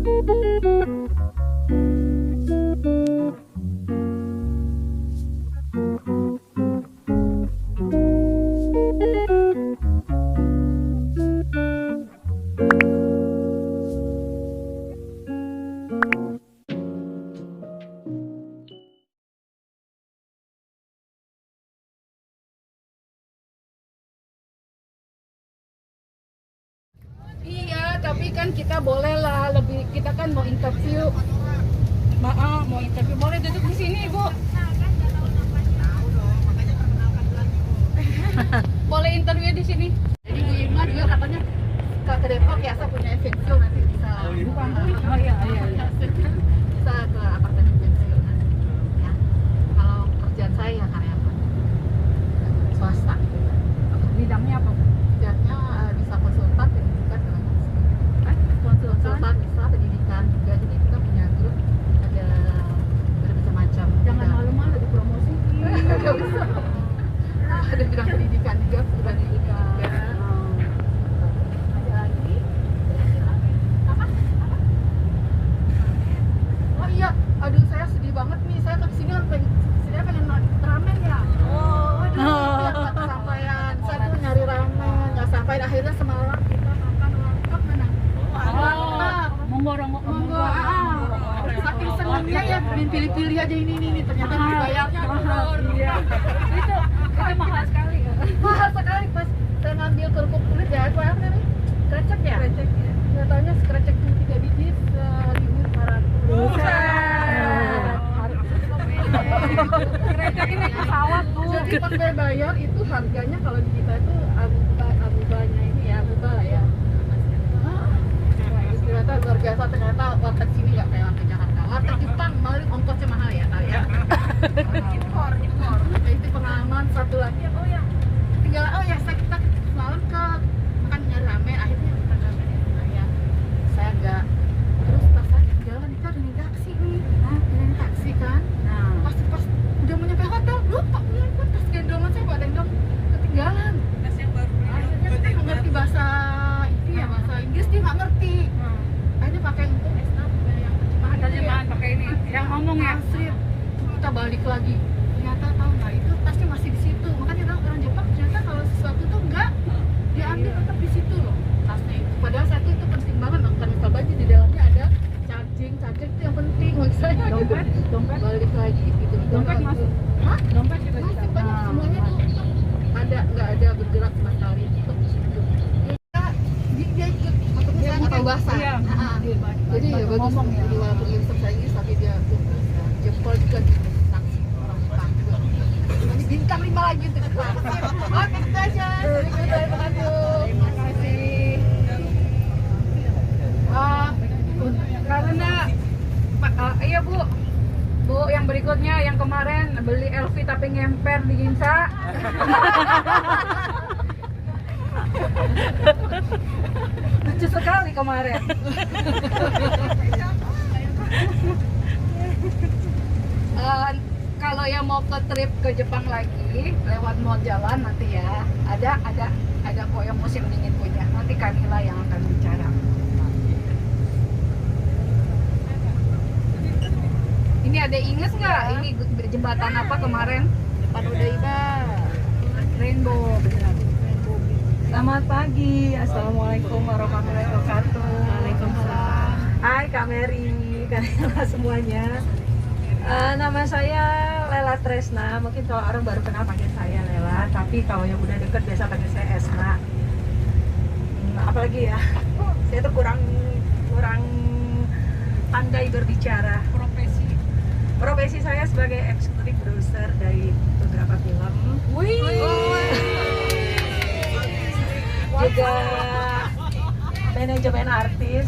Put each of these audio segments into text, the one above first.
Iya, tapi kan kita boleh lah lebih, kita kan mau interview. Maaf, mau interview, boleh duduk di sini, Bu. Boleh interview di sini. Jadi Bu Irma juga katanya ke Depok ya, saya punya pensiun nanti bisa. Bukan. Oh iya. Bisa ke apartemen pensiun. Ya. Kalau kerjaan saya ya karyawan swasta. Bidangnya apa? Bidangnya bisa konsultan pendidikan konsultan bisa pendidikan juga, jadi kita punya grup ada bermacam-macam. Jangan malu-malu dipromosi. Nggak bisa. Ada bidang pendidikan juga, pendidikan. Ada lagi? Apa? Oh iya, aduh saya sedih banget nih, saya kesini kan pengen ramen ya. Nggak kesampaian, saya tuh nyari ramen, nggak sampai, akhirnya semalam kita makan warteg mana? Monggo. Saking senangnya ya, pilih-pilih aja ini ternyata dibayarnya mahal. Iya. Itu mahal sekali. Mahal sekali pas saya ngambil kerupuk kulit ya, apa namanya? Krecek ya? Krecek ya. Katanya krecek 3 biji 1.500. Krecek ini pesawat tuh. Jadi pas saya bayar itu harganya kalau di kita itu abubanya ini ya, abuba ya. Ternyata luar biasa, ternyata warteg sini nggak kayak warteg Jakarta. Warteg Jepang malah ongkosnya mahal ya kali ya. Impor. Itu pengalaman satu lagi. Tinggal kita semalam ke makan rame, akhirnya makan rame ya. Saya nggak, terus pas saya di jalan itu ada nih taksi nih, taksi kan. Pas udah mau nyampe hotel lupa tas gendongan saya, bawa gendong ketinggalan. Tas yang baru. Akhirnya kita nggak ngerti bahasa itu ya, bahasa Inggris dia nggak ngerti. Akhirnya pakai untuk yang terjemahan pakai ini yang ngomong ya. Kita balik lagi, ternyata tahu nggak itu tasnya masih di situ. Makanya orang Jepang ternyata kalau sesuatu tuh nggak diambil, tetap di situ loh tasnya itu. Padahal satu itu penting banget loh, karena kalau baju di dalamnya ada charging itu yang penting buat saya. Dompet balik lagi gitu. Dompet masuk. Hah? Dompet juga masuk banyak, semuanya tuh ada, nggak ada bergerak sama sekali. Tetap di situ. Dia ikut, maksudnya saya nggak tahu bahasa. Iya. Jadi ya bagus ya. Walaupun bisa saya Inggris tapi dia tuh bisa. Jempol juga gitu. Taksi orang Jepang juga. Ini bintang 5 lagi untuk kita. Oke, itu aja. Terima kasih. Karena iya Bu, yang berikutnya yang kemarin beli LV tapi ngemper di Ginza. Lucu sekali kemarin. Kalau yang mau ke trip ke Jepang lagi lewat mall jalan nanti ya, ada kok yang musim dingin punya, nanti Kamila yang akan bicara. Ini ada inget nggak ini jembatan apa kemarin? Jembatan Odaiba, Rainbow, benar. Selamat pagi, assalamualaikum warahmatullahi wabarakatuh. Waalaikumsalam. Hai Kak Mary, Kak semuanya. Nama saya Lela Tresna. Mungkin kalau orang baru kenal panggil saya Lela, tapi kalau yang udah deket biasa panggil saya Esma. Apalagi ya, saya tuh kurang pandai berbicara. Profesi saya sebagai eksekutif produser dari beberapa film. Juga manajemen artis,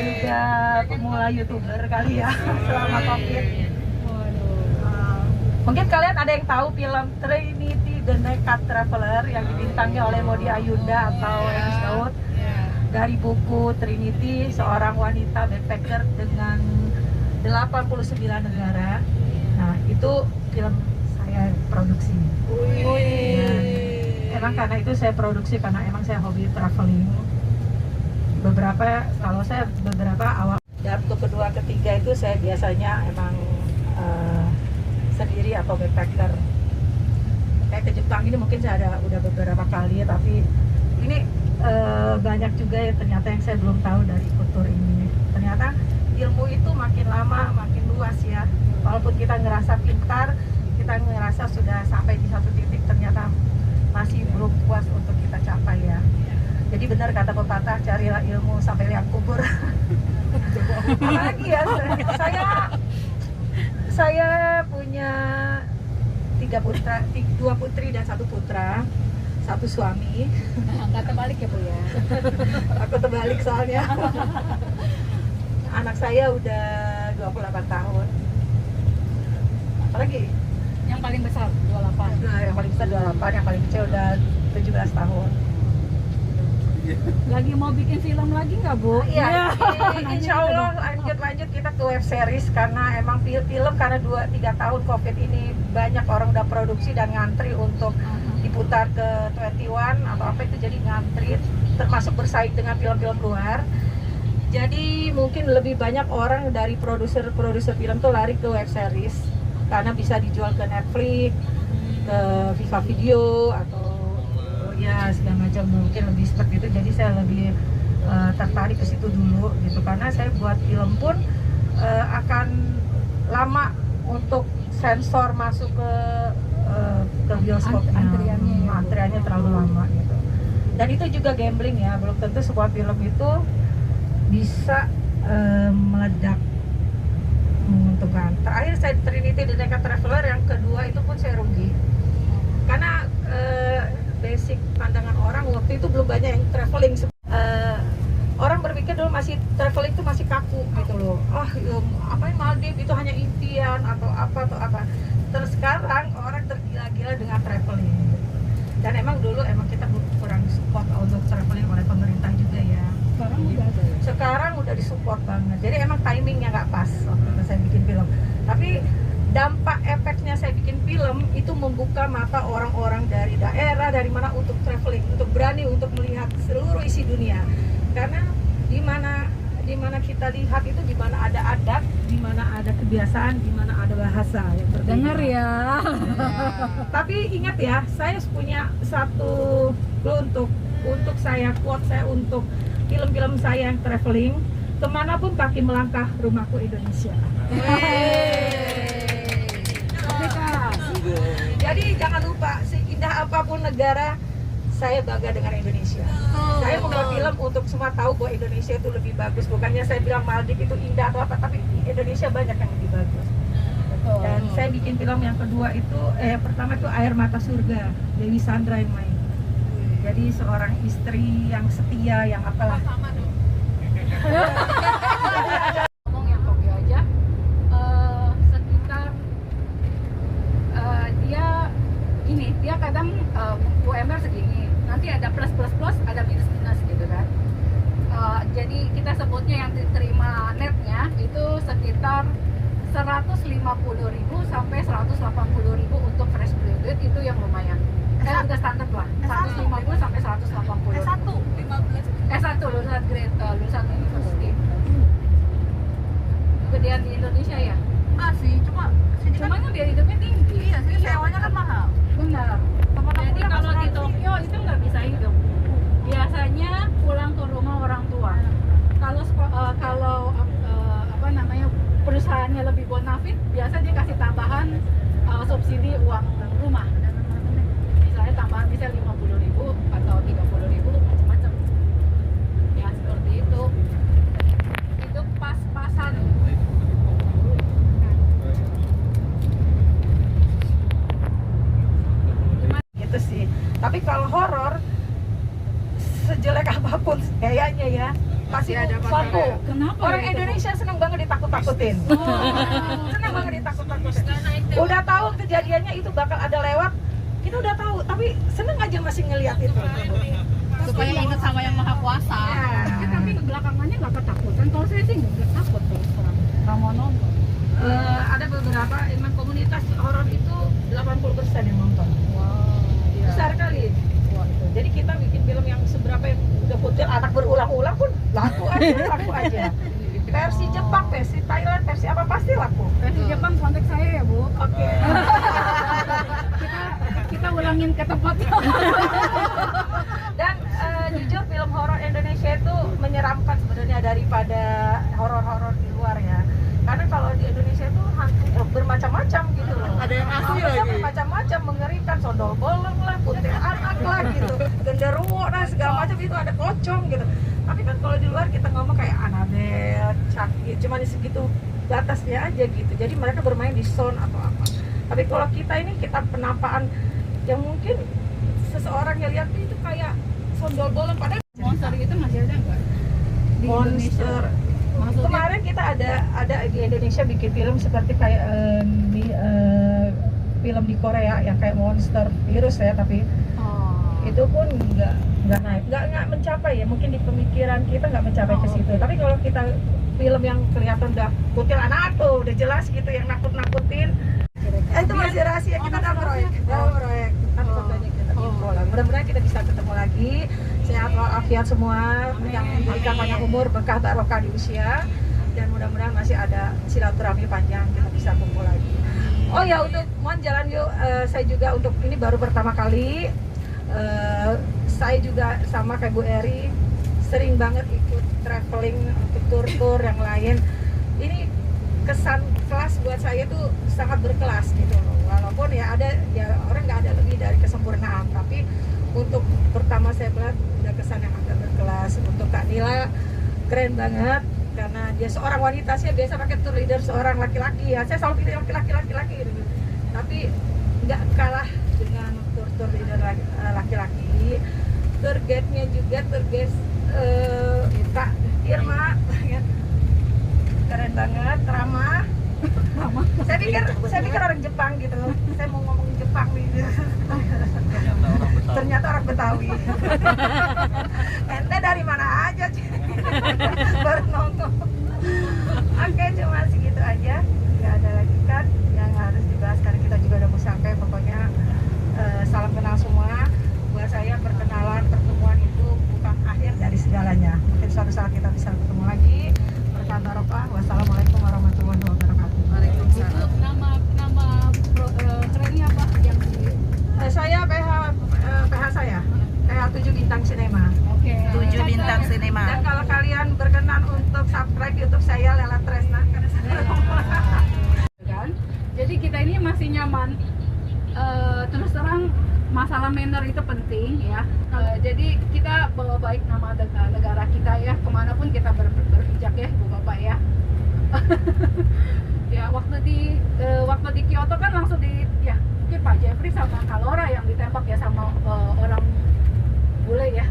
juga pemula YouTuber kali ya selama COVID. Mungkin kalian ada yang tahu film Trinity The Nekat Traveler yang dibintangi oleh Maudy Ayunda atau yang disebut dari buku Trinity, seorang wanita backpacker dengan 89 negara. Nah, itu film saya produksi. Emang karena itu saya produksi karena emang saya hobi traveling. kalau saya beberapa awal, dan untuk kedua ketiga itu saya biasanya emang sendiri atau backpacker. Kayak ke Jepang ini mungkin saya udah beberapa kali, tapi ini banyak juga ya ternyata yang saya belum tahu dari kultur ini. Ternyata ilmu itu makin lama makin luas ya. Walaupun kita ngerasa pintar, kita ngerasa sudah sampai di satu titik, ternyata masih belum puas untuk kita capai ya. Jadi benar kata pepatah, carilah ilmu sampai liang kubur. Apalagi ya, saya punya 2 putri dan 1 putra, 1 suami. Nggak terbalik ya Bu ya? Aku terbalik soalnya. Anak saya udah 28 tahun. Apalagi? Yang paling besar 28. Nah, yang paling besar 28, yang paling kecil udah 17 tahun. Lagi mau bikin film lagi nggak Bu? Iya, insya Allah lanjut kita ke web series, karena emang film karena 2-3 tahun COVID ini banyak orang udah produksi dan ngantri untuk diputar ke 21 atau apa itu, jadi ngantri, termasuk bersaing dengan film-film luar. Jadi mungkin lebih banyak orang dari produser film tuh lari ke web series karena bisa dijual ke Netflix, ke Viva Video atau ya segala macam, mungkin lebih seperti itu. Jadi saya lebih tertarik ke situ dulu gitu, karena saya buat film pun akan lama untuk sensor masuk ke bioskop. Antriannya terlalu lama gitu. Dan itu juga gambling ya, belum tentu sebuah film itu bisa meledak, menguntungkan. Terakhir saya Trinity The Naked Traveler, yang kedua itu pun saya rugi karena basic pandangan orang waktu itu belum banyak yang traveling. Orang berpikir dulu masih traveling itu masih kaku gitu loh. Apa yang Maldives itu hanya impian atau apa. Terus sekarang orang tergila-gila dengan traveling. Dan emang dulu kita kurang support untuk traveling oleh pemerintah juga ya. Sekarang udah ada ya? Sekarang udah disupport banget. Jadi emang timingnya nggak pas waktu saya bikin film. Tapi dampak efeknya saya bikin film itu membuka mata orang-orang dari daerah, dari mana, untuk traveling, untuk berani untuk melihat seluruh isi dunia. Karena di mana kita lihat itu, di mana ada adat, di mana ada kebiasaan, di mana ada bahasa yang berbeda. Dengar ya. Tapi ingat ya, saya punya satu untuk saya, quote saya untuk film-film saya yang traveling, kemanapun kaki melangkah, rumahku Indonesia. Jadi jangan lupa, seindah apapun negara, saya bangga dengan Indonesia. Saya membuat film untuk semua tahu bahwa Indonesia itu lebih bagus. Bukannya saya bilang Maldives itu indah atau apa, tapi Indonesia banyak yang lebih bagus. Dan saya bikin film yang kedua itu, pertama itu Air Mata Surga, Dewi Sandra yang main. Jadi seorang istri yang setia, yang apalah. Ngomong yang Tokyo aja, sekitar dia kadang UMR segini, nanti ada plus, ada minus gitu kan. Jadi kita sebutnya yang diterima netnya itu sekitar 150.000 sampai 180.000 untuk fresh graduate, itu yang lumayan. Udah standar lah, 150 sampai 180. S1 lulusan university. Gedean di Indonesia ya? Sih, cuma sini kan Cuman biaya hidupnya tinggi. iya, sini sewanya kan mahal. Benar. Jadi kalau di Tokyo itu nggak bisa hidup. Biasanya pulang ke rumah orang tua. Kalau perusahaannya lebih bonafit, biasa dia kasih tambahan subsidi uang rumah. Misalnya tambahan bisa 50.000 atau 30.000, macam-macam. Ya seperti itu. Itu pas-pasan. Gitu sih. Tapi kalau horor, sejelek apapun kayaknya ya, pasti ada satu. Kenapa? Orang ya, Indonesia senang banget ditakut-takutin. Senang banget ditakut-takutin. Udah tahu kejadiannya itu bakal ada lewat, kita udah tahu, tapi seneng aja masih ngeliat itu. Supaya ingat sama yang maha kuasa. Ya, tapi belakangannya nggak ketakutan. Kalau saya sih nggak takut terus terang. Nggak mau nonton. Ada beberapa emang komunitas horor itu 80% yang nonton. Wow. Besar kali. Wah, itu. Jadi kita bikin film yang seberapa yang udah putar anak berulang-ulang pun laku aja. Versi Jepang, versi Thailand, versi apa pasti laku. Versi Jepang kontak saya ya Bu. Oke. Kita ulangin ke tempat. Dan jujur film horor Indonesia itu menyeramkan sebenarnya daripada horor-horor di luar ya. Karena kalau di Indonesia itu hantunya bermacam-macam gitu loh. Ada yang asli Hantunya lagi. bermacam-macam, mengerikan, sondol bolong lah, kuntil anak lah gitu, genderuwo lah segala macam itu, ada pocong gitu. Tapi kan kalau di luar kita ngomong kayak Annabelle, Chucky, cuma di segitu batasnya aja gitu. Jadi mereka bermain di sound atau apa. Tapi kalau kita ini kita penampakan yang mungkin seseorang yang lihat itu kayak sondol bolong padahal Monster itu masih ada nggak? Di Indonesia. monster. Maksudnya Kemarin kita ada di Indonesia bikin film seperti kayak film di Korea yang kayak monster virus ya, tapi itu pun nggak naik, nggak mencapai ya, mungkin di pemikiran kita nggak mencapai ke situ. Tapi kalau kita film yang kelihatan udah kuntilanak tuh udah jelas gitu yang nakut-nakutin, itu masih rahasia, kita udah proyek, kan fotonya kita info lah. Mudah-mudahan kita bisa ketemu lagi, sehat walafiat semua, yang diberikan banyak umur, berkah barokah di usia, dan mudah-mudahan masih ada silaturahmi panjang, kita bisa kumpul lagi. Oh ya, untuk mohon jalan yuk, saya juga untuk ini baru pertama kali, saya juga sama kayak Bu Eri sering banget ikut traveling untuk tur-tur yang lain. Ini kesan kelas buat saya tuh sangat berkelas gitu loh. Walaupun ya ada ya orang nggak ada lebih dari kesempurnaan, tapi untuk pertama saya melihat udah kesan yang agak berkelas. Untuk Kak Nila keren banget karena dia seorang wanita, sih biasa pakai tour leader seorang laki-laki ya. Saya selalu pilih laki-laki gitu. Tapi nggak kalah dengan tour leader laki-laki. Tour guide-nya juga tour guide Kak Irma ya. Keren banget, ramah. Saya pikir orang Jepang gitu. Saya mau ngomong Jepang nih. Ternyata orang Betawi. Ente dari mana aja? Baru nongol. Oke, cuma segitu aja. Nggak ada lagi kan yang harus dibahas karena kita juga udah mau sampai. Pokoknya salam kenal semua. Buat saya perkenalan, pertemuan itu bukan akhir dari segalanya. Mungkin suatu saat kita bisa ketemu lagi. Berkah barokah. Wassalamualaikum warahmatullahi wabarakatuh. itu nama kerennya apa yang di Saya PH saya PH 7 Bintang Cinema. Oke. 7 bintang Dan sinema. kalau kalian berkenan untuk subscribe YouTube saya Lela Tresna karena saya Kan? Jadi kita ini masih nyaman. Terus terang masalah manner itu penting ya. Jadi kita bawa baik nama negara kita ya, kemanapun kita berpijak ya, Ibu Bapak ya. Ya waktu di Kyoto kan langsung ya mungkin Pak Jeffrey sama Kalora yang ditembak ya sama orang bule ya.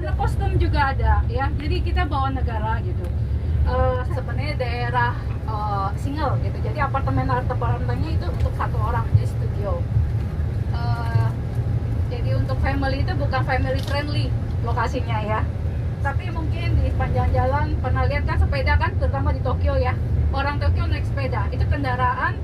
Ada kostum juga ada ya. Jadi kita bawa negara gitu. Sebenarnya daerah single gitu. Jadi apartemennya itu untuk satu orang di studio. Jadi untuk family itu bukan family friendly lokasinya ya. Tapi mungkin di sepanjang jalan pernah lihat kan sepeda kan, terutama di Tokyo ya. Orang Tokyo naik sepeda, itu kendaraan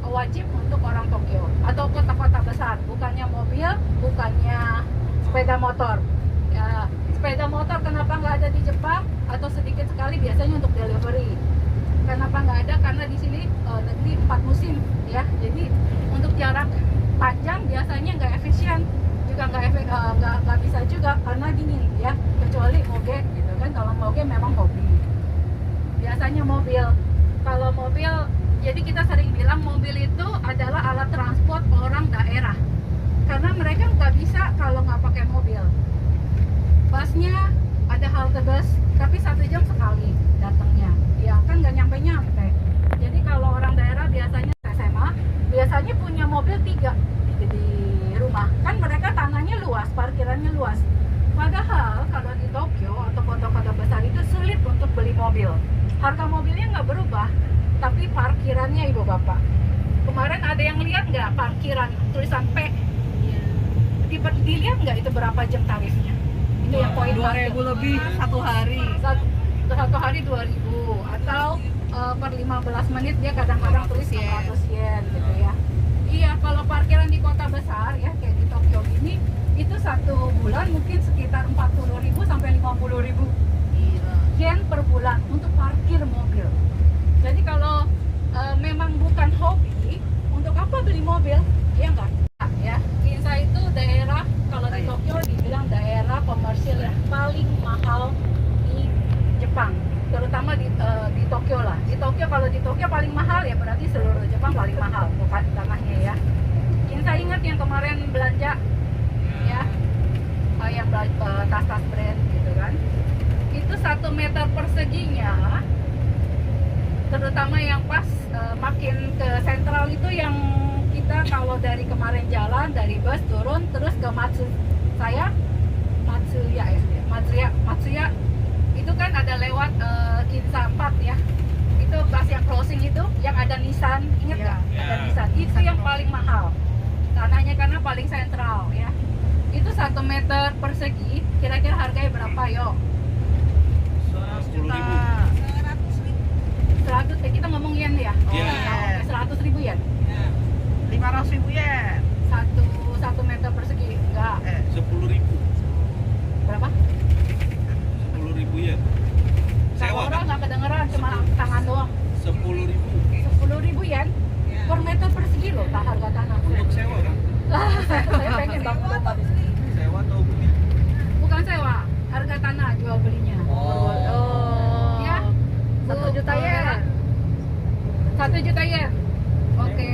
wajib untuk orang Tokyo atau kota-kota besar, bukannya mobil, bukannya sepeda motor. Ya, sepeda motor kenapa nggak ada di Jepang atau sedikit sekali biasanya untuk delivery. Kenapa nggak ada? Karena di sini negeri 4 musim ya. Jadi untuk jarak panjang biasanya nggak efisien, juga nggak bisa juga karena dingin ya. Kecuali moge gitu kan. Kalau moge memang hobi. Biasanya mobil. Kalau mobil, jadi kita sering bilang mobil itu adalah alat transport orang daerah. Karena mereka nggak bisa kalau nggak pakai mobil. Busnya ada halte bus, tapi 1 jam sekali datangnya. Ya kan nggak nyampe-nyampe. Jadi kalau orang daerah biasanya SMA, biasanya punya mobil 3 di rumah. Kan mereka tanahnya luas, parkirannya luas. Padahal kalau di Tokyo atau kota-kota besar itu sulit untuk beli mobil. Harga mobilnya nggak berubah, tapi parkirannya Ibu Bapak. Kemarin ada yang lihat nggak parkiran tulisan P? Dilihat nggak itu berapa jam tarifnya? Itu yang poin 2000 lebih satu hari. Satu hari 2000 atau per 15 menit dia kadang-kadang tulis 100 yen gitu ya. Iya, kalau parkiran di kota besar ya kayak di Tokyo ini itu 1 bulan mungkin sekitar 40.000 sampai 50.000. Gila. mobil. Iya enggak? Ya, Ginza itu daerah kalau di Tokyo dibilang daerah komersil yang paling mahal di Jepang, terutama di Tokyo lah. Di Tokyo, kalau di Tokyo paling mahal ya berarti seluruh Jepang paling mahal bukan tanahnya ya. Ginza ingat yang kemarin belanja ya, yang tas-tas brand gitu kan, itu 1 meter perseginya, terutama yang pas makin ke sentral itu yang kita kalau dari kemarin jalan dari bus turun terus ke Matsuya itu kan ada lewat Ginza 4 ya, itu bus yang crossing itu yang ada Nissan, inget nggak? Ada Nissan, itu yang paling mahal tanahnya karena paling sentral ya. Itu 1 meter persegi kira-kira harganya berapa yo? 100 juta. 100, kita ngomong yen ya? Iya. 100.000 yen? 500.000 yen. 1 meter persegi? Enggak. 10.000. Berapa? 10.000 yen. Sewa Orang kan? nggak kedengeran, cuma tangan doang. 10.000 10.000 yen per meter persegi loh, tak harga tanah. untuk sewa kan? Saya pengen bangun rumah di sini. Sewa atau beli? Bukan sewa, harga tanah jual belinya. Oh. Ya, 1 juta yen. 1 juta yen. Oke,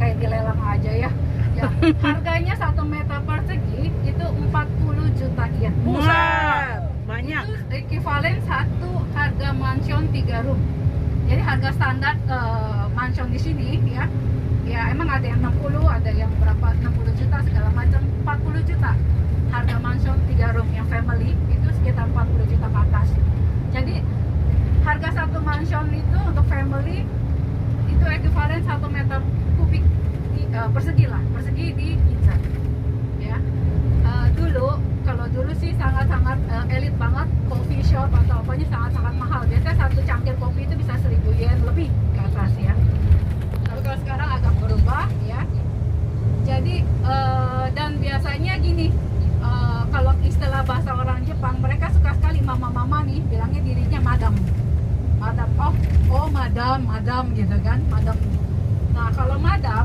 kayak dilelang aja ya. Ya, harganya 1 meter persegi itu 40 juta yen. Buset, banyak. Itu ekuivalen satu harga mansion 3 room. Jadi harga standar mansion di sini ya, ya emang ada yang 60, ada yang berapa 60 juta segala macam, 40 juta. Harga mansion 3 room yang family itu sekitar 40 juta ke atas. Jadi harga satu mansion itu untuk family itu ekuivalen 1 meter kubik persegi lah, persegi di Ginza. Ya. Kalau dulu sih sangat-sangat elit banget, coffee shop atau apanya sangat-sangat mahal. Biasanya satu cangkir kopi itu bisa 1.000 yen lebih ke atas ya. Tapi kalau sekarang agak berubah ya. Jadi dan biasanya gini, kalau istilah bahasa orang Jepang, mereka suka sekali mama-mama nih bilangnya dirinya madam. Madam, oh madam gitu kan, madam. Nah kalau madam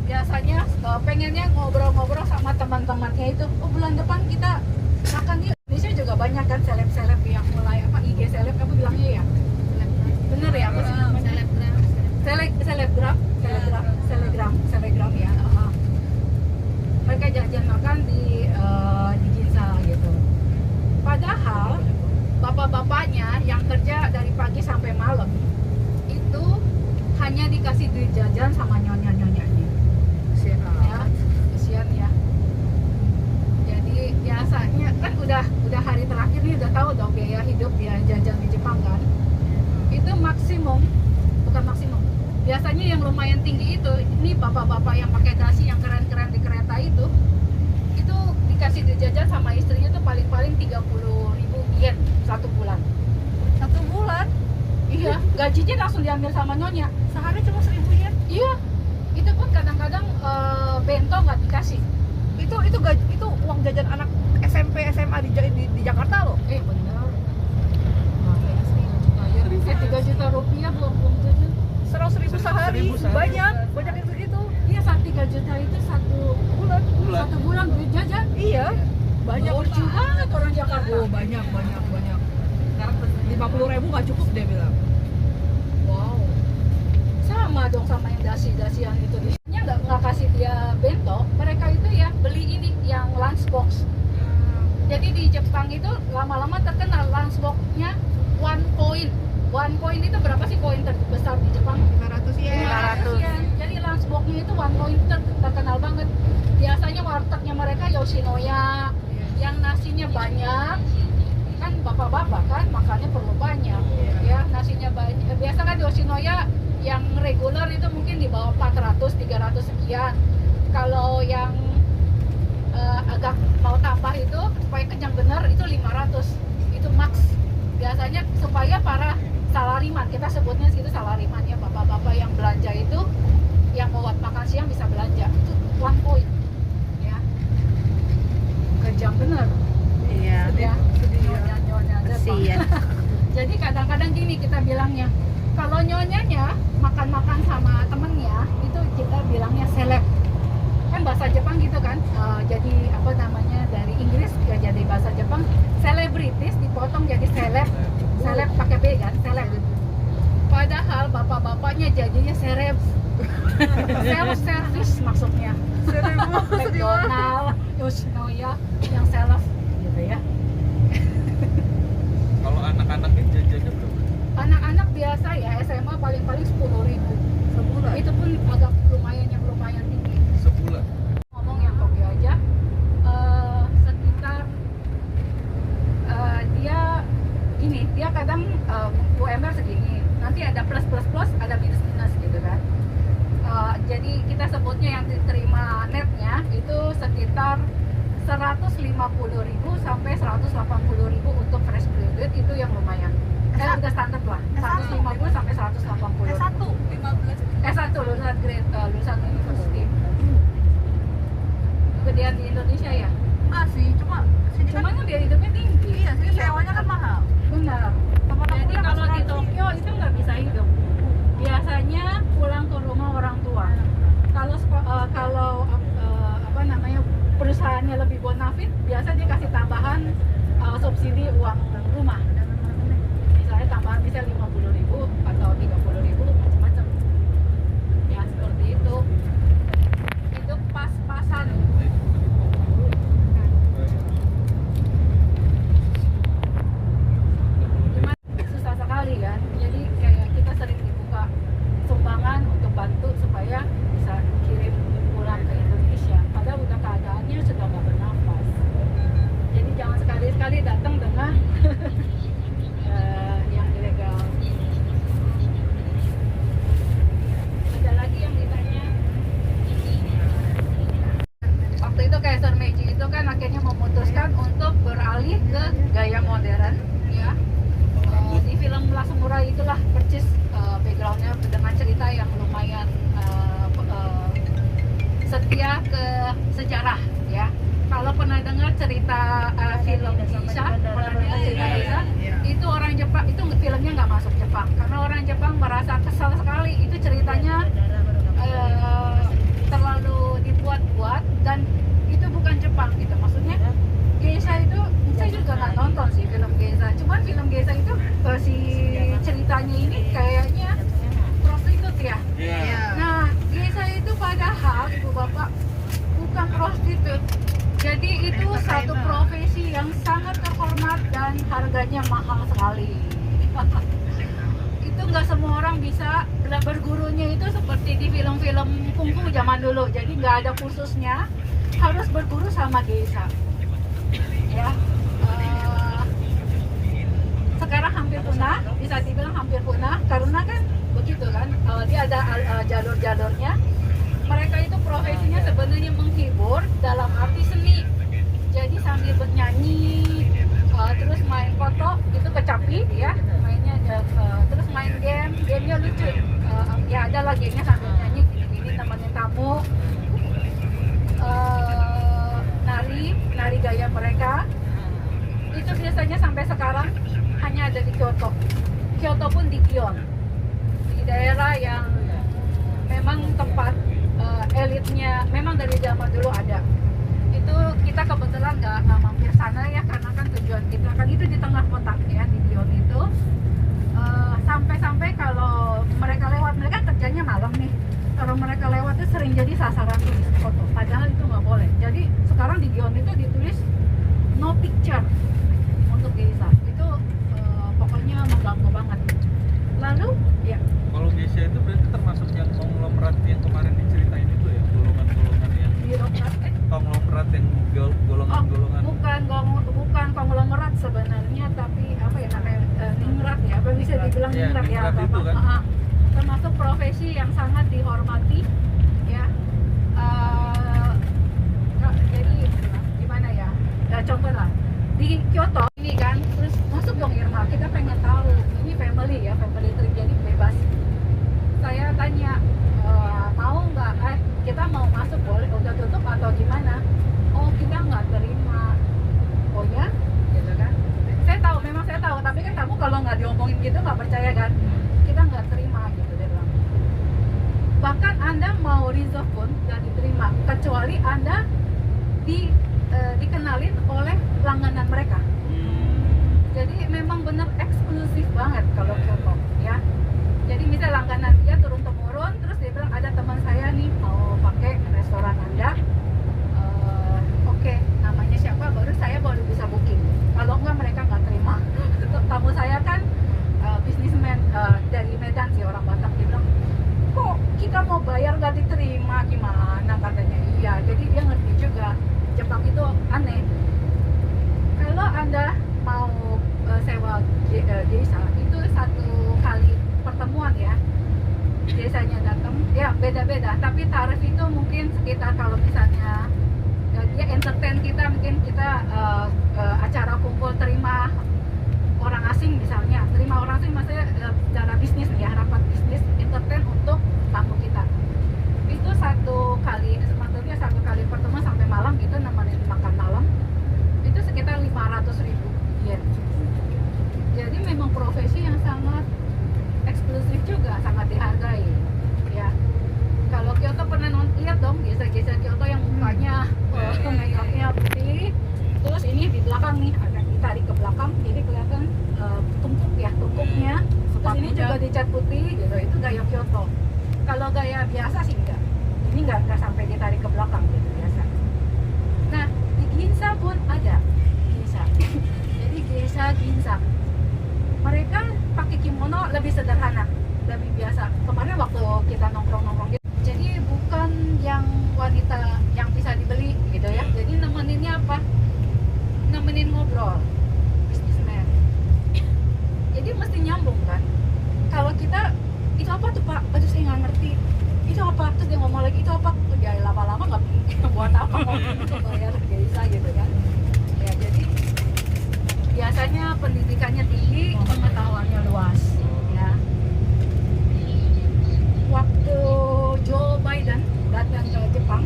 biasanya pengennya ngobrol-ngobrol sama teman-temannya itu, oh bulan depan kita makan yuk. Indonesia juga banyak kan seleb-seleb yang mulai IG seleb, apa bilangnya ya? Bener ya, apa sih namanya? Selebgram ya. Mereka jajan makan di Ginza gitu. Padahal bapak-bapaknya yang kerja dari pagi sampai malam itu hanya dikasih duit jajan sama nyonya-nyonyanya. Ya, kesian ya. Jadi biasanya kan udah hari terakhir nih, udah tahu dong biaya hidup ya jajan di Jepang kan. Itu bukan maksimum. Biasanya yang lumayan tinggi itu, ini bapak-bapak yang pakai dasi yang keren-keren di kereta itu dikasih duit jajan sama istrinya tuh paling-paling 30.000 yen 1 bulan. 1 bulan? Iya, gajinya langsung diambil sama nyonya. Sehari cuma 1.000 yen. Iya, itu pun kadang-kadang bento nggak dikasih. Itu uang jajan anak SMP SMA di Jakarta loh. Benar. Makanya 3 juta rupiah belum jajan. 100.000 sehari. 100.000 sehari. Banyak itu gitu. Iya, 3 juta itu 1 bulan. 1 bulan duit jajan. Iya. Banyak. Lucu banget orang Jakarta. Oh, banyak. Sekarang 50.000 nggak cukup dia bilang. Wow. Sama dong sama yang dasi-dasian itu. Dia nggak kasih dia bento, mereka itu ya beli ini yang lunchbox. Jadi di Jepang itu lama-lama terkenal lunchbox-nya 1 coin. 1 coin itu berapa sih koin terbesar di Jepang? 500 yen. 500 yen. Jadi lunchbox-nya itu 1 coin terkenal banget. Biasanya wartegnya mereka Yoshinoya, yang nasinya banyak. Kan bapak-bapak kan makannya perlu banyak. Ya, nasinya banyak. Biasa kan Yoshinoya yang reguler itu mungkin di bawah 400, 300 sekian. Kalau yang agak mau tambah itu supaya kenyang bener itu 500. Itu max. Biasanya supaya para salariman, kita sebutnya segitu salariman ya, bapak-bapak yang belanja itu yang mau makan siang bisa belanja. Itu 1 coin. Ya. Kejam bener. Iya. Ya, nyonya-nyonya Kasian. Jadi kadang-kadang gini kita bilangnya, kalau nyonyanya makan-makan sama temennya itu kita bilangnya seleb. kan bahasa Jepang gitu kan, jadi apa namanya dari Inggris ya jadi bahasa Jepang, selebritis dipotong jadi seleb pakai B kan, seleb. Padahal bapak-bapaknya jadinya seleb self service maksudnya. McDonald, Yoshinoya yang seleb gitu ya. Kalau anak-anaknya jajannya berapa? Anak-anak biasa ya SMA paling-paling 10.000 sebulan. Itu pun agak lumayan tinggi. Sebulan. Ngomong yang Tokyo aja, sekitar dia kadang UMR segini, nanti ada plus, ada minus gitu kan. Jadi kita sebutnya yang diterima netnya itu sekitar 150.000 sampai 180.000 untuk fresh graduate, itu yang lumayan. Udah standar lah, 150 sampai 180. S1 lulusan grade, lulusan university. Gedean di Indonesia ya? Masih, cuma sini kan Cuman kan biaya hidupnya tinggi. iya, sini sewanya kan mahal. Benar. Jadi kalau di Tokyo itu nggak bisa hidup. Biasanya pulang ke rumah orang tua. Kalau apa namanya perusahaannya lebih bonafit, biasa dia kasih tambahan subsidi uang rumah. Misalnya tambahan bisa 50.000 atau 30.000 macam-macam. Ya seperti itu. Itu pas-pasan. Susah sekali kan, jadi kayak kita sering dibuka sumbangan untuk bantu supaya bisa kirim pulang ke Indonesia, padahal udah keadaannya sudah nggak bernafas. Jadi jangan sekali-sekali datang dengan yang ilegal. Ada lagi yang ditanya, waktu itu Kaiser Meiji itu kan akhirnya memutuskan untuk beralih ke gaya modern ya. Di film La Samurai itulah persis backgroundnya dengan cerita yang lumayan setia ke sejarah ya. Kalau pernah dengar cerita film Geisha, pernah dengar cerita Geisha, itu orang Jepang, itu filmnya nggak masuk Jepang karena orang Jepang merasa kesal sekali, itu ceritanya terlalu dibuat-buat dan itu bukan Jepang gitu, maksudnya Geisha itu saya juga nggak nonton sih film Geisha, cuman film Geisha itu si ceritanya ini kayaknya prostitut ya. Nah Geisha itu padahal ibu bapak bukan prostitut, jadi itu satu profesi yang sangat terhormat dan harganya mahal sekali. Itu nggak semua orang bisa, bergurunya itu seperti di film-film kungfu zaman dulu, jadi nggak ada khususnya, harus berguru sama Geisha ya. Sekarang hampir punah, bisa dibilang hampir punah karena kan begitu kan, dia ada jalur-jalurnya. Mereka itu profesinya sebenarnya menghibur dalam arti seni, jadi sambil bernyanyi, terus main foto itu kecapi ya mainnya, terus main gamenya lucu, ya ada lah gamenya sambil nyanyi gini temenin tamu, nari gaya mereka. Itu biasanya sampai sekarang hanya ada di Kyoto pun di Gion, di daerah yang memang tempat elitnya, memang dari zaman dulu ada. Itu kita kebetulan nggak mampir sana ya, karena kan tujuan kita kan itu di tengah kota ya, di Gion itu. Sampai-sampai kalau mereka lewat, mereka kerjanya malam nih, kalau mereka lewat itu sering jadi sasaran tulis foto, padahal itu nggak boleh. Jadi sekarang di Gion itu ditulis no picture untuk Geisha, itu pokoknya mengganggu banget. Lalu ya Kalau Geisha itu berarti termasuk yang konglomerat yang kemarin diceritain itu ya, golongan-golongan yang birokrat konglomerat yang golongan-golongan. bukan konglomerat sebenarnya, tapi apa ya namanya, ningrat ya, apa bisa dibilang Iya, ningrat ya, ningrat itu Bapak. kan. Termasuk profesi yang sangat dihormati ya. Jadi gimana ya, contoh lah di Kyoto ini kan, terus masuk dong Irma, kita pengen tahu ini family ya, family trip, jadi bebas. Saya tanya, mau nggak, kita mau masuk, boleh, udah tutup atau gimana? Oh kita nggak terima. Oh ya, gitu kan. Memang saya tahu, tapi kan kamu kalau nggak diomongin gitu nggak percaya kan. Kita nggak terima gitu dia bilang. Bahkan Anda mau reserve pun nggak diterima kecuali Anda dikenalin oleh langganan mereka. Jadi memang benar eksklusif banget kalau Kyoto ya. Jadi misal langganan dia turun temurun, terus dia bilang ada teman saya nih mau pakai restoran Anda. Oke, namanya siapa? Baru saya baru bisa booking. Kalau enggak mereka nggak terima. Tamu saya kan bisnismen dari Medan sih, orang Batak. Dia bilang, kok kita mau bayar nggak diterima, gimana katanya. Iya, jadi dia ngerti juga Jepang itu aneh. Kalau Anda mau sewa desa itu 1 kali pertemuan ya, desanya datang ya beda-beda, tapi tarif itu mungkin sekitar, kalau misalnya dia entertain kita, mungkin kita acara kumpul terima orang asing misalnya, terima orang asing maksudnya secara bisnis nih ya, rapat bisnis entertain untuk tamu kita, itu 1 kali, maksudnya 1 kali pertemuan sampai malam gitu, nemenin makan malam itu sekitar 500.000 yen. Jadi memang profesi yang sangat eksklusif juga, sangat dihargai ya. Kalau Kyoto pernah lihat dong geser-geser Kyoto yang mukanya makeupnya putih, terus ini di belakang nih agak ditarik ke belakang jadi kelihatan tungkuk ya, tungkuknya, terus ini juga dicat putih gitu, itu gaya Kyoto. Kalau gaya biasa sih enggak, ini enggak sampai ditarik ke belakang gitu biasa. Nah di Ginza pun ada Ginza. Jadi Ginza mereka pakai kimono lebih sederhana, lebih biasa. Kemarin waktu kita nongkrong-nongkrong gitu, jadi bukan yang wanita yang bisa dibeli gitu ya. Jadi nemeninnya apa? Nemenin ngobrol, bisnismen. Jadi mesti nyambung kan. Kalau kita, itu apa tuh Pak? Aduh saya nggak ngerti. Itu apa? Terus dia ngomong lagi, itu apa? Tuh dia lama-lama nggak buat apa ngomong itu bayar biasa gitu kan. Ya jadi biasanya pendidikannya tinggi, pengetahuannya luas ya. Waktu Joe Biden datang ke Jepang,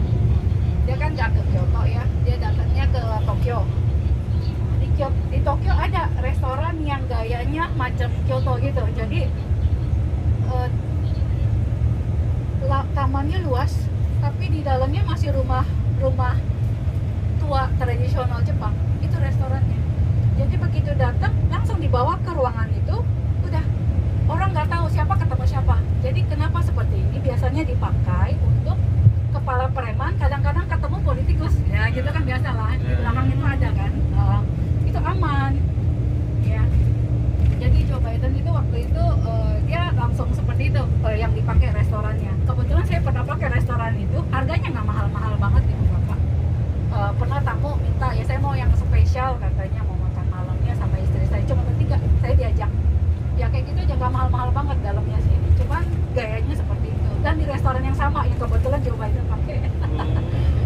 dia kan nggak ke Kyoto ya, dia datangnya ke Tokyo. Di Tokyo ada restoran yang gayanya macam Kyoto gitu, jadi tamannya luas tapi di dalamnya masih rumah tua tradisional Jepang, itu restorannya. Jadi begitu datang langsung dibawa ke ruangan itu, udah orang nggak tahu siapa ketemu siapa. Jadi kenapa seperti ini? Biasanya dipakai untuk kepala preman, kadang-kadang ketemu politikus ya gitu kan, biasa lah di belakang itu ada kan. Itu aman ya. Jadi Joe Biden itu waktu itu dia langsung seperti itu yang dipakai restorannya. Kebetulan saya pernah pakai restoran itu, harganya nggak mahal-mahal banget gitu Bapak. Pernah tamu minta ya saya mau yang spesial, katanya mau makan malamnya sama istri saya, cuma bertiga, saya diajak ya kayak gitu aja, nggak mahal-mahal banget dalamnya sih, cuman gayanya seperti itu. Dan di restoran yang sama yang kebetulan Joe Biden pakai.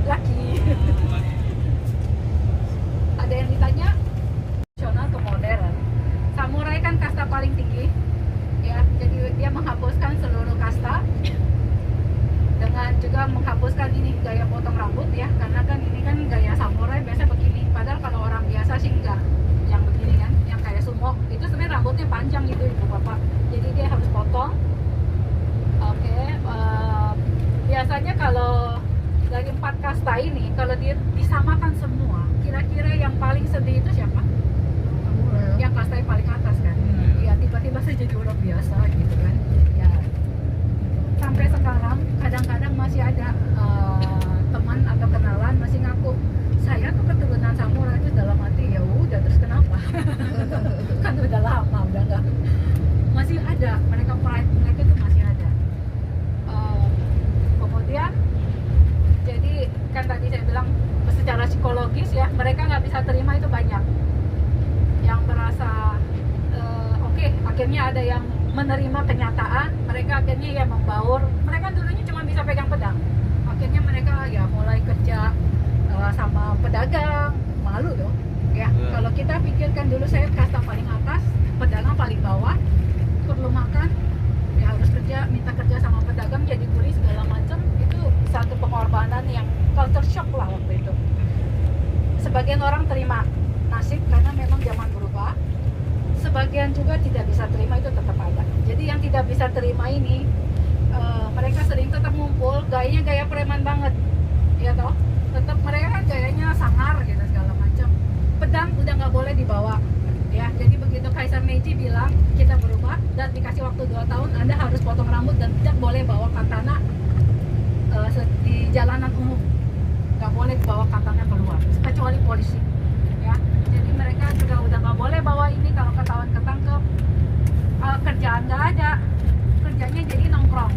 Laki. Ada yang ditanya tradisional ke modern. Samurai kan kasta paling tinggi ya, jadi dia menghapuskan seluruh kasta dengan juga menghapuskan ini gaya potong rambut ya, karena kan ini kan gaya samurai biasa begini, padahal kalau orang biasa sih enggak yang begini kan, yang kayak sumo itu sebenarnya rambutnya panjang gitu ibu bapak, jadi dia harus potong. Oke, biasanya kalau dari 4 kasta ini kalau dia disamakan semua, kira-kira yang paling sedih itu siapa? Yang kasta yang paling atas kan, ya tiba-tiba saya jadi orang biasa gitu kan ya. Sampai sekarang kadang-kadang masih ada teman atau kenalan masih ngaku saya tuh keturunan samurai, itu dalam hati ya udah terus kenapa. Kan udah lama, udah enggak, masih ada mereka, pride mereka itu masih ada. Kemudian jadi kan tadi saya bilang secara psikologis ya, mereka nggak bisa terima itu banyak yang merasa oke, akhirnya ada yang menerima kenyataan, mereka akhirnya ya membaur. Mereka dulunya cuma bisa pegang pedang, akhirnya mereka ya mulai kerja sama pedagang, malu dong ya. Kalau kita pikirkan dulu saya kasta paling atas, pedagang paling bawah, perlu makan ya harus kerja, minta kerja sama pedagang jadi kuli segala macam, itu satu pengorbanan yang culture shock lah waktu itu. Sebagian orang terima nasib karena memang zaman berubah, sebagian juga tidak bisa terima, itu tetap ada. Jadi yang tidak bisa terima ini mereka sering tetap ngumpul, gayanya gaya preman banget, ya toh. Tetap mereka kan gayanya sangar gitu segala macam. Pedang udah nggak boleh dibawa, ya. Jadi begitu Kaisar Meiji bilang kita berubah dan dikasih waktu 2 tahun, Anda harus potong rambut dan tidak boleh bawa katana di jalanan umum. Nggak boleh bawa katana keluar, kecuali polisi, ya. Jadi mereka juga udah nggak boleh bawa ini kalau ketahuan ketangkep. Kerjaan nggak ada, kerjanya jadi nongkrong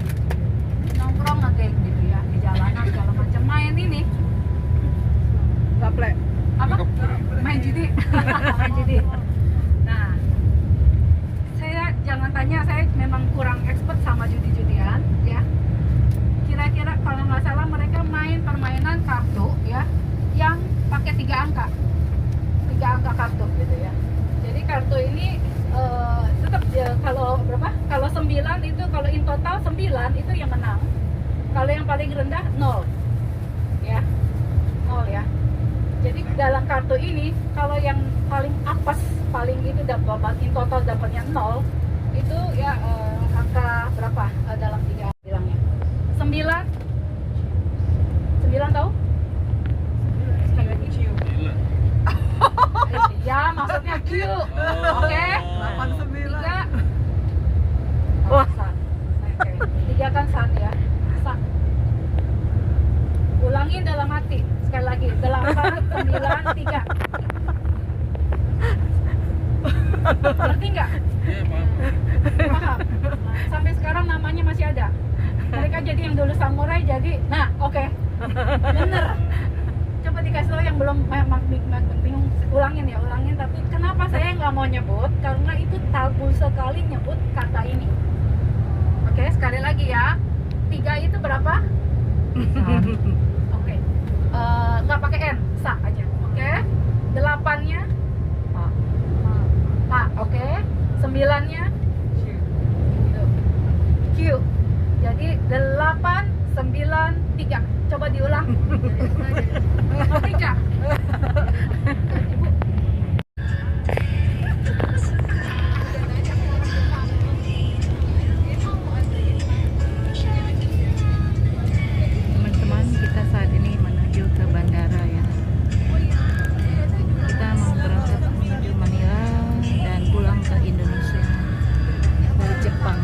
ngegeng gitu ya di jalanan segala macam, main ini Gaple. apa main judi main judi. Nah, saya jangan tanya, saya memang kurang expert sama judi-judian ya. Kira-kira kalau nggak salah mereka main permainan kartu ya yang pakai 3 angka kartu gitu ya. Jadi kartu ini tetap kalau berapa? Kalau 9 itu, kalau in total 9 itu yang menang. Kalau yang paling rendah 0. Ya. 0 ya. Jadi dalam kartu ini kalau yang paling apes, paling itu dapat in total dapatnya 0, itu ya angka berapa dalam 3 bilangnya? 9 tahu? Sekali lagi. Ya, maksudnya Q. Oke. 3. Wah. 3 kan san ya. San. Ulangin dalam hati. Sekali lagi. 8, 9, 3. Ngerti nggak? Iya, paham. Paham. Sampai sekarang namanya masih ada. Mereka jadi yang dulu samurai jadi. Nah, oke. Bener. Coba dikasih tahu yang belum bingung, ulangin. Tapi kenapa saya nggak mau nyebut, karena itu tabu sekali nyebut kata ini. Oke, sekali lagi ya, 3 itu berapa? Oke, nggak pakai N, sa aja. Oke, 8-nya A, oke, 9-nya Q. Jadi 8, 9, 3. Coba diulang. Ngerti nggak? Ibu. Teman-teman, kita saat ini menuju ke bandara ya. Kita mau berangkat menuju Manila dan pulang ke Indonesia dari Jepang.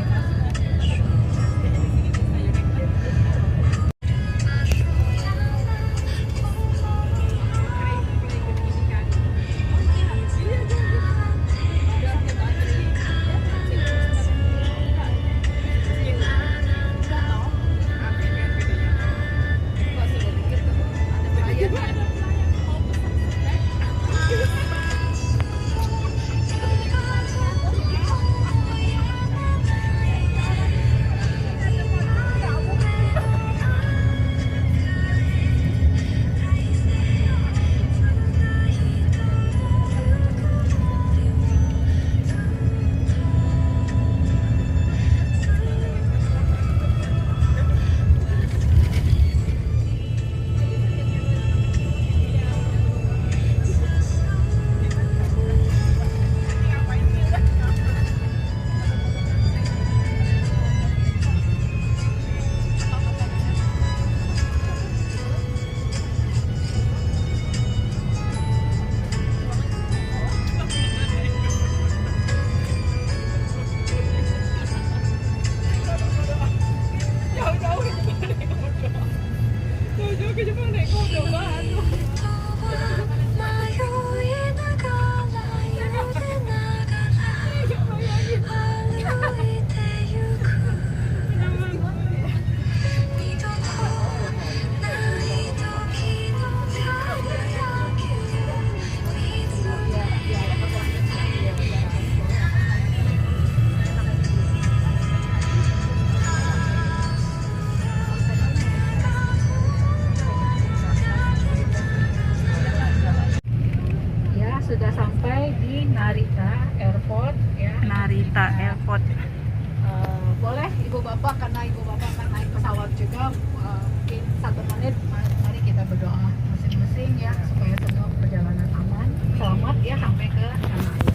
Sudah sampai di Narita Airport ya. Narita Airport. Boleh ibu bapak, karena ibu bapak akan naik pesawat juga, mungkin 1 menit mari kita berdoa masing-masing ya supaya semua perjalanan aman, selamat ya sampai ke tanah air.